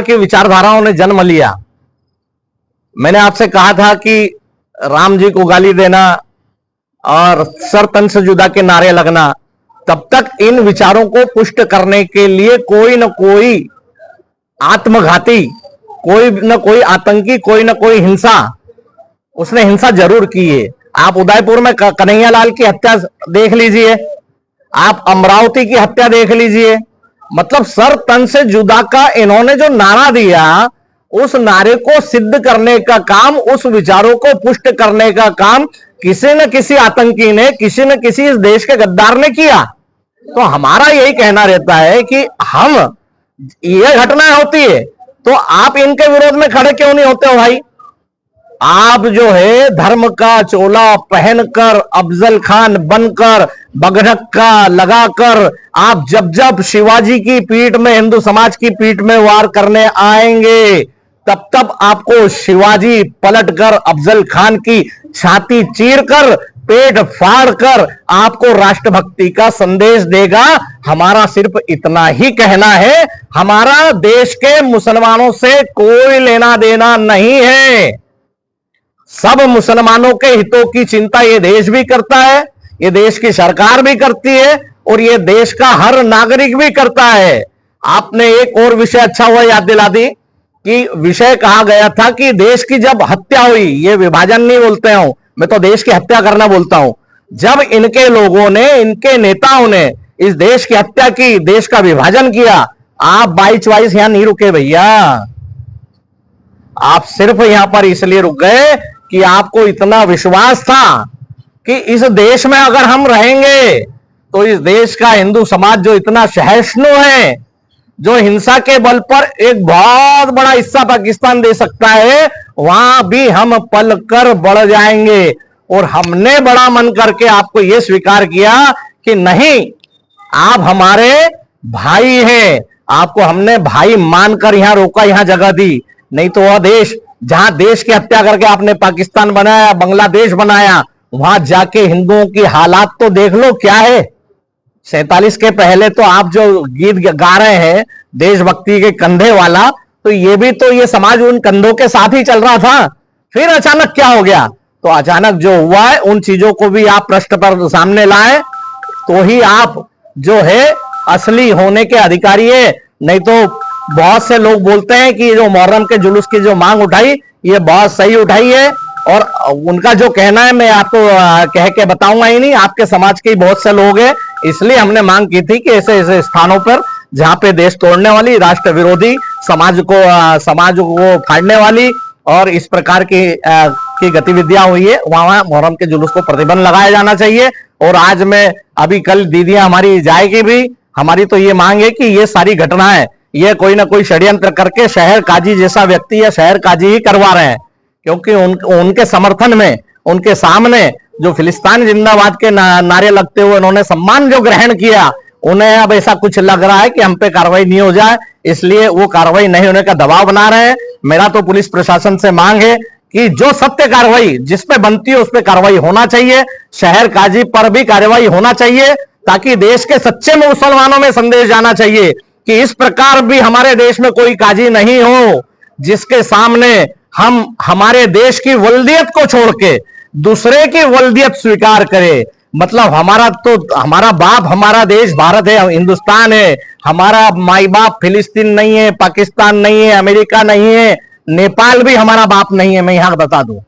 की विचारधाराओं ने जन्म लिया। मैंने आपसे कहा था कि राम जी को गाली देना और सर तन से जुदा के नारे लगना, तब तक इन विचारों को पुष्ट करने के लिए कोई न कोई आत्मघाती, कोई न कोई आतंकी, कोई न कोई उसने हिंसा जरूर की है। आप उदयपुर में कन्हैया लाल की हत्या देख लीजिए, आप अमरावती की हत्या देख लीजिए। मतलब सर तन से जुदा का इन्होंने जो नारा दिया, उस नारे को सिद्ध करने का काम, उस विचारों को पुष्ट करने का काम किसी न किसी आतंकी ने, किसी न किसी इस देश के गद्दार ने किया। तो हमारा यही कहना रहता है कि हम, ये घटना होती है तो आप इनके विरोध में खड़े क्यों नहीं होते हो भाई? आप जो है धर्म का चोला पहनकर, अफजल खान बनकर, बगढ़क्का लगाकर, आप जब जब शिवाजी की पीठ में, हिंदू समाज की पीठ में वार करने आएंगे, तब तब आपको शिवाजी पलटकर अफजल खान की छाती चीरकर, पेट फाड़कर आपको राष्ट्रभक्ति का संदेश देगा। हमारा सिर्फ इतना ही कहना है, हमारा देश के मुसलमानों से कोई लेना देना नहीं है। सब मुसलमानों के हितों की चिंता ये देश भी करता है, ये देश की सरकार भी करती है और ये देश का हर नागरिक भी करता है। आपने एक और विषय अच्छा हुआ याद दिला दी कि विषय कहा गया था कि देश की जब हत्या हुई, ये विभाजन नहीं बोलते हूं मैं, तो देश की हत्या करना बोलता हूं। जब इनके लोगों ने, इनके नेताओं ने इस देश की हत्या की, देश का विभाजन किया, आप 22 यहां नहीं रुके भैया। आप सिर्फ यहां पर इसलिए रुक गए कि आपको इतना विश्वास था कि इस देश में अगर हम रहेंगे तो इस देश का हिंदू समाज जो इतना सहिष्णु है, जो हिंसा के बल पर एक बहुत बड़ा हिस्सा पाकिस्तान दे सकता है, वहां भी हम पलकर बढ़ जाएंगे। और हमने बड़ा मन करके आपको यह स्वीकार किया कि नहीं, आप हमारे भाई हैं, आपको हमने भाई मानकर यहां रोका, यहां जगह दी। नहीं तो वह देश जहां देश की हत्या करके आपने पाकिस्तान बनाया, बांग्लादेश बनाया, वहां जाके हिंदुओं की हालात तो देख लो क्या है। 47 के पहले तो आप जो गीत गा रहे हैं देशभक्ति के कंधे वाला, तो ये भी तो ये समाज उन कंधों के साथ ही चल रहा था। फिर अचानक क्या हो गया? तो अचानक जो हुआ है, उन चीजों को भी आप पृष्ठ पर सामने लाए तो ही आप जो है असली होने के अधिकारी है। नहीं तो बहुत से लोग बोलते हैं कि जो मुहर्रम के जुलूस की जो मांग उठाई, ये बहुत सही उठाई है, और उनका जो कहना है मैं आपको कह के बताऊंगा ही नहीं, आपके समाज के बहुत से लोग हैं, इसलिए हमने मांग की थी कि ऐसे ऐसे स्थानों पर जहां पे देश तोड़ने वाली, राष्ट्र विरोधी, समाज को फाड़ने वाली और इस प्रकार की गतिविधियां हुई है, वहां मुहर्रम के जुलूस को प्रतिबंध लगाया जाना चाहिए। और आज मैं अभी कल दीदियां हमारी जाएगी भी, हमारी तो ये मांग है कि ये सारी घटनाएं, ये कोई ना कोई षड्यंत्र करके शहर काजी जैसा व्यक्ति या शहर काजी ही करवा रहे हैं, क्योंकि उनके समर्थन में, उनके सामने जो फिलिस्तीन जिंदाबाद के नारे लगते हुए उन्होंने सम्मान जो ग्रहण किया, उन्हें अब ऐसा कुछ लग रहा है कि हम पे कार्रवाई नहीं हो जाए, इसलिए वो कार्रवाई नहीं होने का दबाव बना रहे हैं। मेरा तो पुलिस प्रशासन से मांग है कि जो सत्य कार्रवाई जिस पे बनती है उस पे कार्रवाई होना चाहिए, शहर काजी पर भी कार्रवाई होना चाहिए, ताकि देश के सच्चे मुसलमानों में संदेश जाना चाहिए कि इस प्रकार भी हमारे देश में कोई काजी नहीं हो जिसके सामने हम हमारे देश की वल्दियत को छोड़ के दूसरे की वल्दियत स्वीकार करें। मतलब हमारा बाप हमारा देश भारत है, हिंदुस्तान है, हमारा माई बाप फिलिस्तीन नहीं है, पाकिस्तान नहीं है, अमेरिका नहीं है, नेपाल भी हमारा बाप नहीं है, मैं यहां बता दूं।